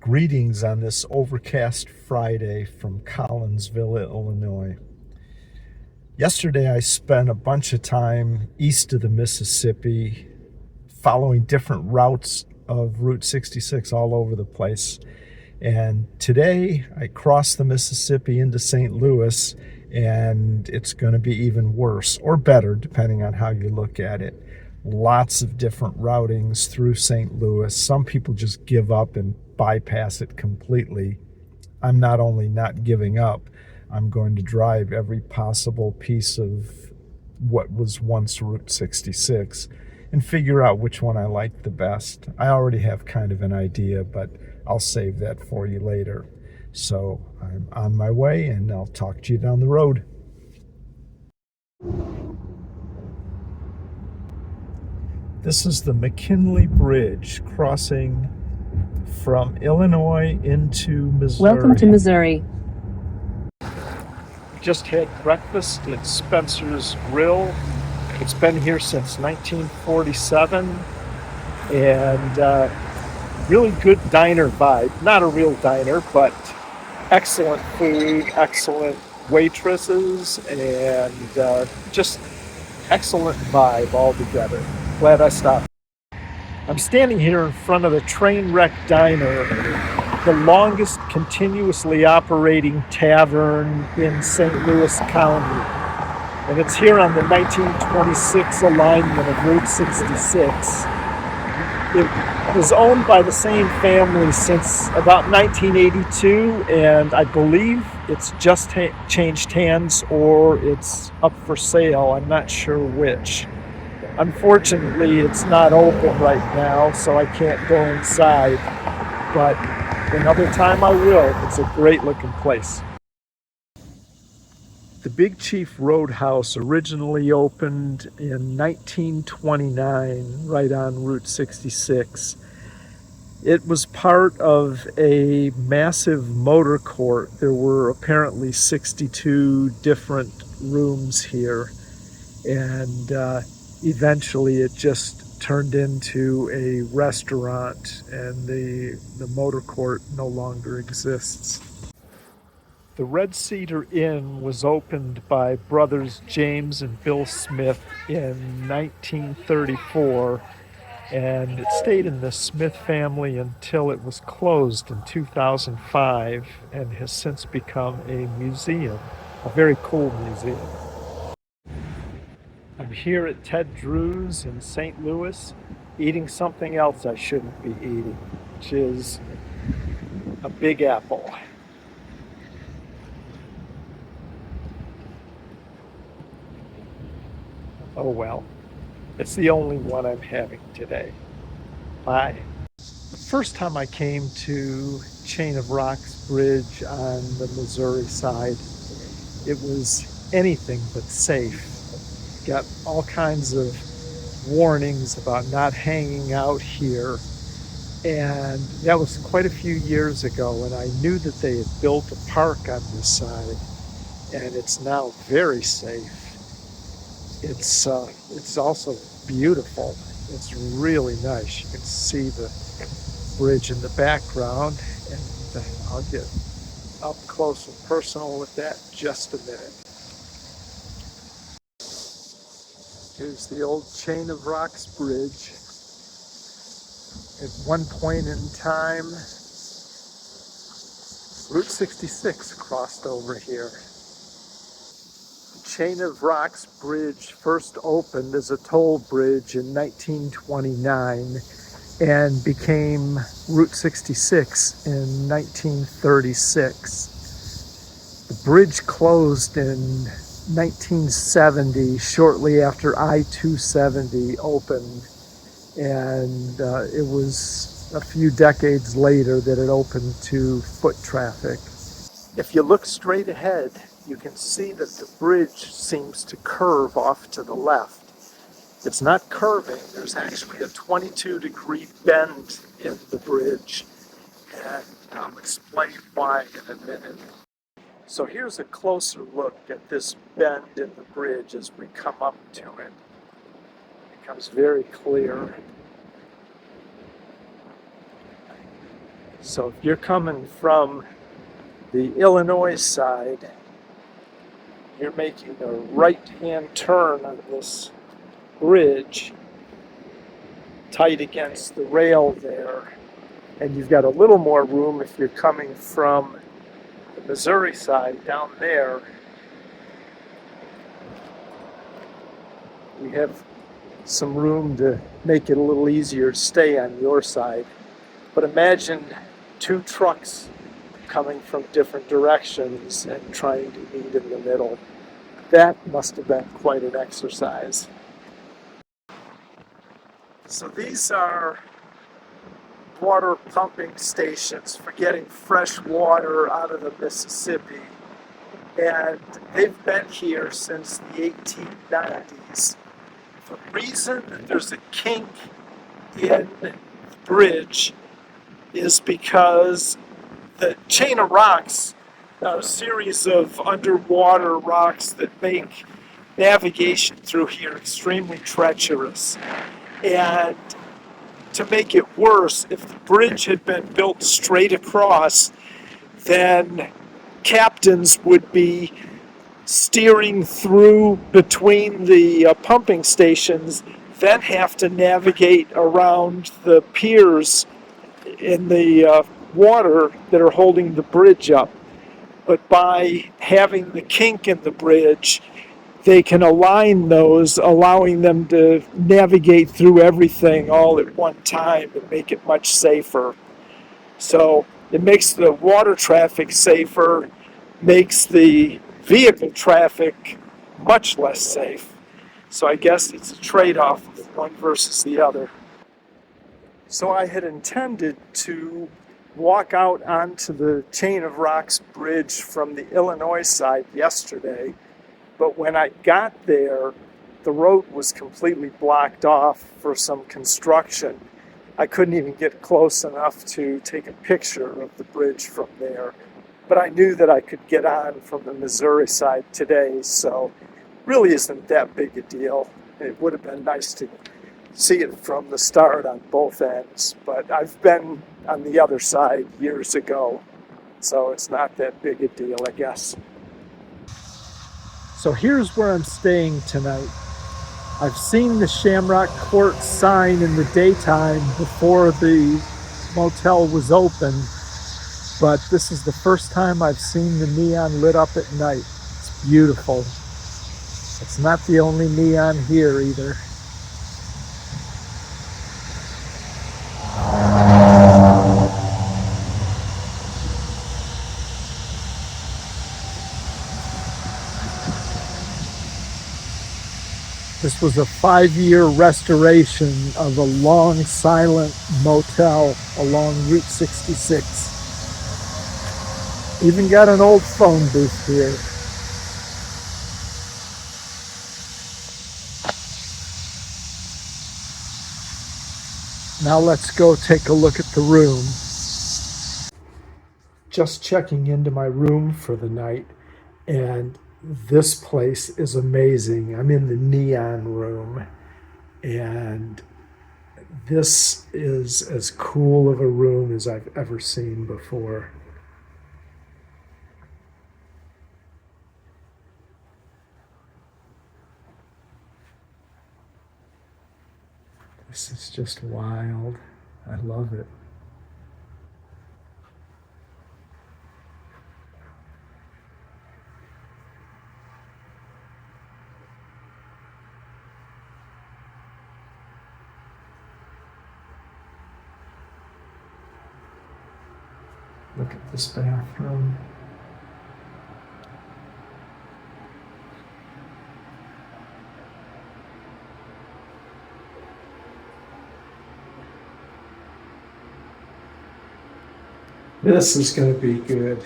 Greetings on this overcast Friday from Collinsville, Illinois. Yesterday I spent a bunch of time east of the Mississippi following different routes of Route 66 all over the place. And today I crossed the Mississippi into St. Louis, and it's going to be even worse or better depending on how you look at it. Lots of different routings through St. Louis. Some people just give up and bypass it completely. I'm not only not giving up, I'm going to drive every possible piece of what was once Route 66 and figure out which one I like the best. I already have kind of an idea, but I'll save that for you later. So I'm on my way, and I'll talk to you down the road. This is the McKinley Bridge crossing from Illinois into Missouri. Welcome to Missouri. Just had breakfast at Spencer's Grill. It's been here since 1947, and really good diner vibe. Not a real diner, but excellent food, excellent waitresses, and just excellent vibe altogether. Glad I stopped. I'm standing here in front of the Trainwreck Diner, the longest continuously operating tavern in St. Louis County. And it's here on the 1926 alignment of Route 66. It was owned by the same family since about 1982, and I believe it's just changed hands or it's up for sale. I'm not sure which. Unfortunately, it's not open right now, so I can't go inside, but another time I will. It's a great looking place. The Big Chief Roadhouse originally opened in 1929 right on Route 66. It was part of a massive motor court. There were apparently 62 different rooms here, and eventually it just turned into a restaurant, and the motor court no longer exists. The Red Cedar Inn was opened by brothers James and Bill Smith in 1934, and it stayed in the Smith family until it was closed in 2005 and has since become a museum, a very cool museum. I'm here at Ted Drew's in St. Louis eating something else I shouldn't be eating, which is a Big Apple. Oh well, it's the only one I'm having today. Bye. The first time I came to Chain of Rocks Bridge on the Missouri side, it was anything but safe. Got all kinds of warnings about not hanging out here, and that was quite a few years ago, and I knew that they had built a park on this side, and it's now very safe. It's also beautiful. It's really nice. You can see the bridge in the background, and I'll get up close and personal with that in just a minute. Here's the old Chain of Rocks Bridge. At one point in time, Route 66 crossed over here. The Chain of Rocks Bridge first opened as a toll bridge in 1929 and became Route 66 in 1936. The bridge closed in 1970, shortly after I-270 opened, and it was a few decades later that it opened to foot traffic. If you look straight ahead, you can see that the bridge seems to curve off to the left. It's not curving, there's actually a 22-degree bend in the bridge, and I'll explain why in a minute. So here's a closer look at this bend in the bridge as we come up to it. It becomes very clear. So if you're coming from the Illinois side, you're making a right-hand turn on this bridge tight against the rail there. And you've got a little more room if you're coming from the Missouri side down there. We have some room to make it a little easier to stay on your side. But imagine two trucks coming from different directions and trying to meet in the middle. That must have been quite an exercise. So these are water pumping stations for getting fresh water out of the Mississippi. And they've been here since the 1890s. The reason that there's a kink in the bridge is because the chain of rocks are a series of underwater rocks that make navigation through here extremely treacherous. And to make it worse, if the bridge had been built straight across, then captains would be steering through between the pumping stations, then have to navigate around the piers in the water that are holding the bridge up. But by having the kink in the bridge, they can align those, allowing them to navigate through everything all at one time and make it much safer. So it makes the water traffic safer, makes the vehicle traffic much less safe. So I guess it's a trade-off of one versus the other. So I had intended to walk out onto the Chain of Rocks bridge from the Illinois side yesterday, but when I got there, the road was completely blocked off for some construction. I couldn't even get close enough to take a picture of the bridge from there. But I knew that I could get on from the Missouri side today, so really isn't that big a deal. It would have been nice to see it from the start on both ends, but I've been on the other side years ago, so it's not that big a deal, I guess. So here's where I'm staying tonight. I've seen the Shamrock Court sign in the daytime before the motel was open, but this is the first time I've seen the neon lit up at night. It's beautiful. It's not the only neon here either. This was a 5-year restoration of a long silent motel along Route 66. Even got an old phone booth here. Now let's go take a look at the room. Just checking into my room for the night, and this place is amazing. I'm in the neon room, and this is as cool of a room as I've ever seen before. This is just wild. I love it. Look at this bathroom. This is going to be good.